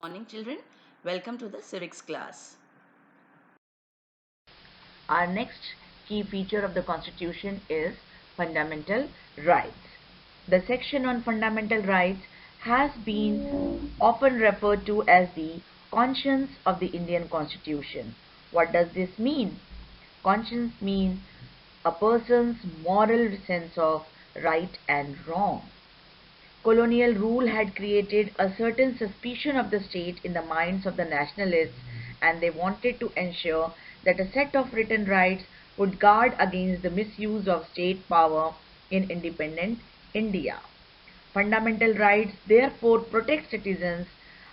Morning children, welcome to the civics class. Our next key feature of the Constitution is fundamental rights. The section on fundamental rights has been often referred to as the conscience of the Indian Constitution. What does this mean? Conscience means a person's moral sense of right and wrong. Colonial rule had created a certain suspicion of the state in the minds of the nationalists, and they wanted to ensure that a set of written rights would guard against the misuse of state power in independent India. Fundamental rights therefore protect citizens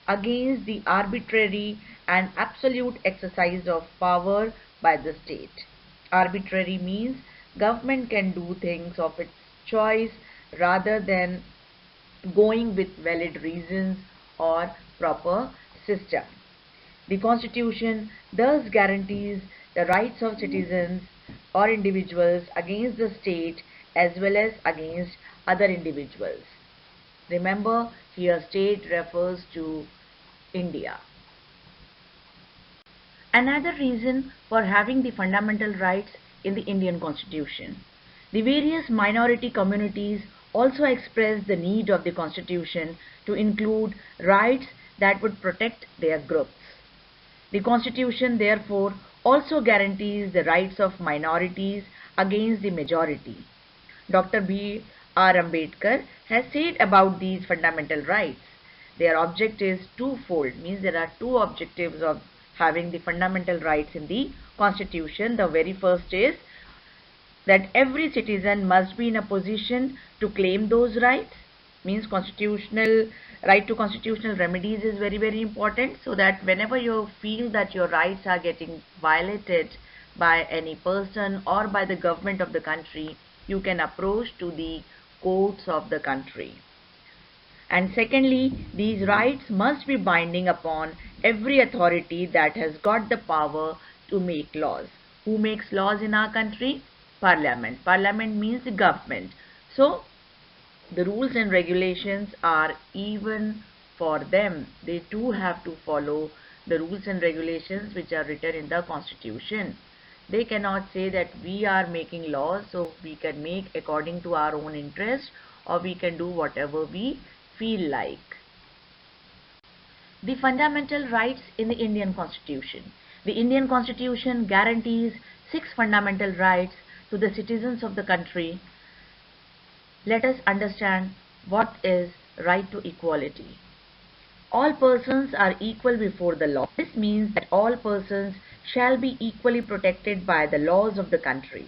against the arbitrary and absolute exercise of power by the state. Arbitrary means government can do things of its choice rather than going with valid reasons or proper system. The Constitution thus guarantees the rights of citizens or individuals against the state as well as against other individuals. Remember, here state refers to India. Another reason for having the fundamental rights in the Indian Constitution. The various minority communities also expressed the need of the Constitution to include rights that would protect their groups. The Constitution therefore also guarantees the rights of minorities against the majority. Dr. B. R. Ambedkar has said about these fundamental rights. Their object is twofold, means there are two objectives of having the fundamental rights in the Constitution. The very first is that every citizen must be in a position to claim those rights, means constitutional right to constitutional remedies is very important, so that whenever you feel that your rights are getting violated by any person or by the government of the country, you can approach to the courts of the country. And secondly, these rights must be binding upon every authority that has got the power to make laws. Who makes laws in our country? Parliament. Parliament means the government. So the rules and regulations are even for them. They too have to follow the rules and regulations which are written in the Constitution. They cannot say that we are making laws so we can make according to our own interest, or we can do whatever we feel like. The fundamental rights in the Indian Constitution. The Indian Constitution guarantees 6 fundamental rights to the citizens of the country. Let us understand what is right to equality. All persons are equal before the law. This means that all persons shall be equally protected by the laws of the country.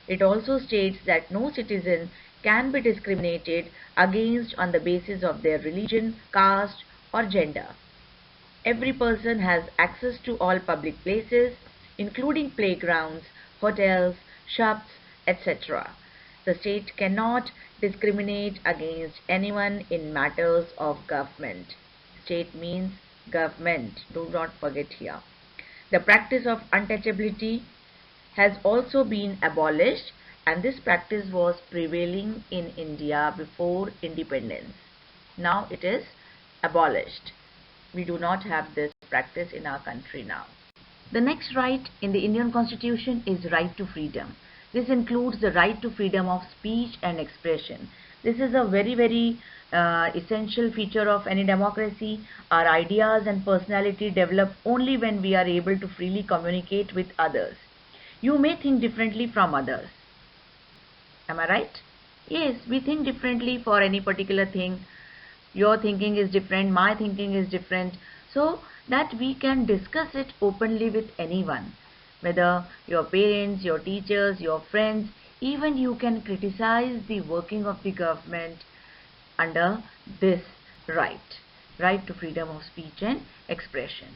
It also states that no citizen can be discriminated against on the basis of their religion, caste, or gender. Every person has access to all public places, including playgrounds, hotels, shops, etc. The state cannot discriminate against anyone in matters of government. State means government. Do not forget here. The practice of untouchability has also been abolished, and this practice was prevailing in India before independence. Now it is abolished. We do not have this practice in our country now. The next right in the Indian Constitution is right to freedom. This includes the right to freedom of speech and expression. This is a very essential feature of any democracy. Our ideas and personality develop only when we are able to freely communicate with others. You may think differently from others. Am I right? Yes, we think differently for any particular thing. Your thinking is different, my thinking is different, so that we can discuss it openly with anyone, whether your parents, your teachers, your friends. Even you can criticize the working of the government under this right to freedom of speech and expression.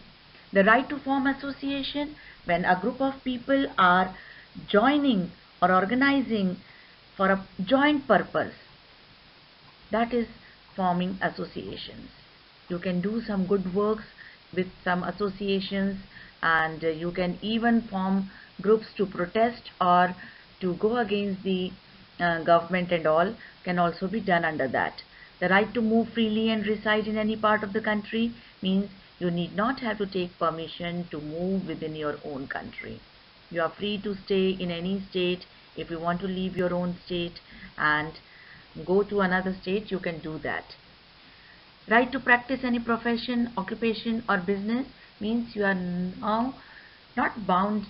The right to form association, when a group of people are joining or organizing for a joint purpose, that is forming associations. You can do some good works with some associations, and you can even form groups to protest or to go against the government and all can also be done under that. The right to move freely and reside in any part of the country means You need not have to take permission to move within your own country. You are free to stay in any state. If you want to leave your own state and go to another state, you can do that. Right to practice any profession, occupation or business means you are now not bound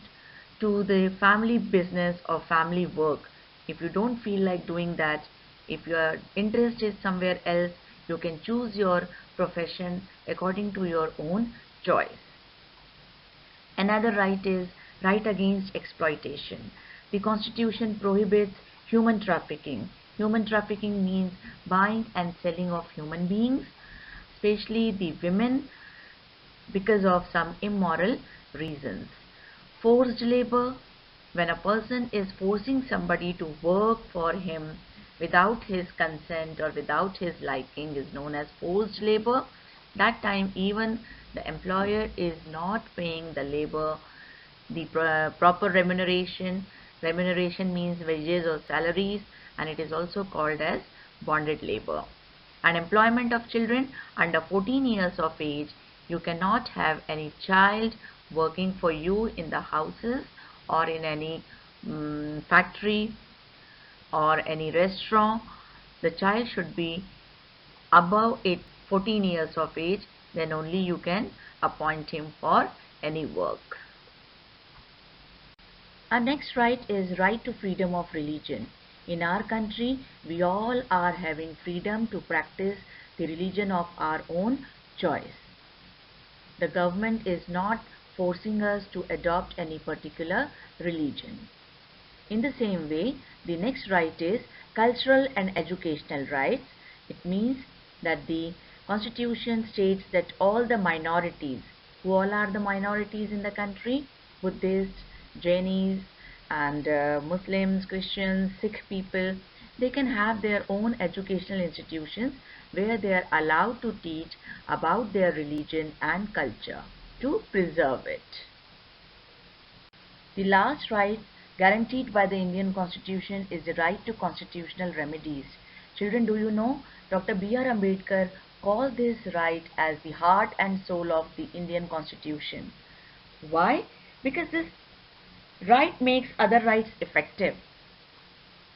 to the family business or family work. If you don't feel like doing that, if your interest is somewhere else, you can choose your profession according to your own choice. Another right is right against exploitation. The Constitution prohibits human trafficking. Human trafficking means buying and selling of human beings, especially the women, because of some immoral reasons. Forced labor, when a person is forcing somebody to work for him without his consent or without his liking, is known as forced labor. That time even the employer is not paying the labor the proper remuneration. Remuneration means wages or salaries, and it is also called as bonded labor. And employment of children under 14 years of age, you cannot have any child working for you in the houses or in any factory or any restaurant. The child should be above 14 years of age, then only you can appoint him for any work. Our next right is right to freedom of religion. In our country, we all are having freedom to practice the religion of our own choice. The government is not forcing us to adopt any particular religion. In the same way, the next right is cultural and educational rights. It means that the Constitution states that all the minorities, who all are the minorities in the country, Buddhists, Jainis and Muslims, Christians, Sikh people, they can have their own educational institutions where they are allowed to teach about their religion and culture to preserve it. The last right guaranteed by the Indian Constitution is the right to constitutional remedies. Children, do you know Dr. B.R. Ambedkar called this right as the heart and soul of the Indian Constitution. Why? Because this right makes other rights effective.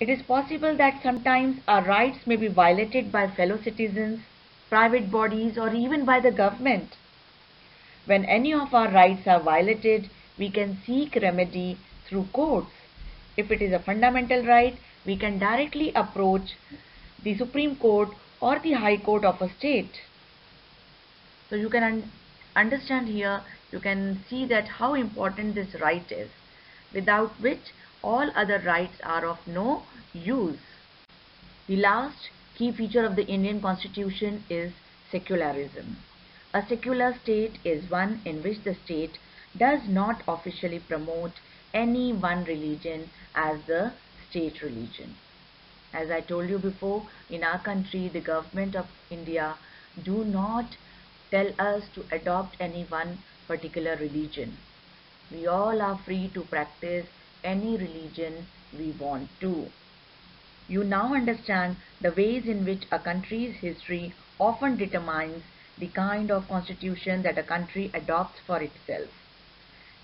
It is possible that sometimes our rights may be violated by fellow citizens, private bodies, or even by the government. When any of our rights are violated, we can seek remedy through courts. If it is a fundamental right, we can directly approach the Supreme Court or the High Court of a state. So you can understand here, you can see that how important this right is, without which all other rights are of no use. The last key feature of the Indian Constitution is secularism. A secular state is one in which the state does not officially promote any one religion as the state religion. As I told you before, in our country, the government of India do not tell us to adopt any one particular religion. We all are free to practice any religion we want to. You now understand the ways in which a country's history often determines the kind of constitution that a country adopts for itself.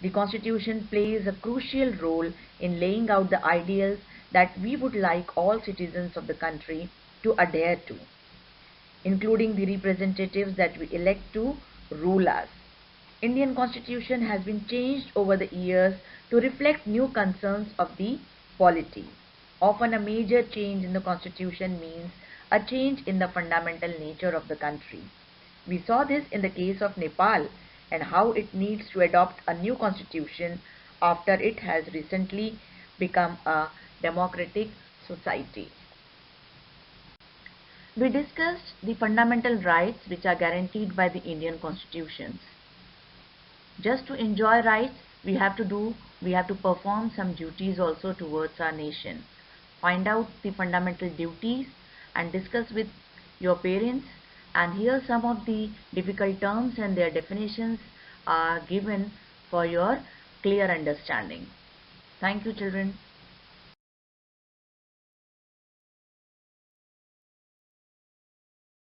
The Constitution plays a crucial role in laying out the ideals that we would like all citizens of the country to adhere to, including the representatives that we elect to rule us. Indian Constitution has been changed over the years to reflect new concerns of the polity. Often a major change in the Constitution means a change in the fundamental nature of the country. We saw this in the case of Nepal and how it needs to adopt a new constitution after it has recently become a democratic society. We discussed the fundamental rights which are guaranteed by the Indian constitutions. Just to enjoy rights, we have to perform some duties also towards our nation. Find out the fundamental duties and discuss with your parents, and here some of the difficult terms and their definitions are given for your clear understanding. Thank you, children.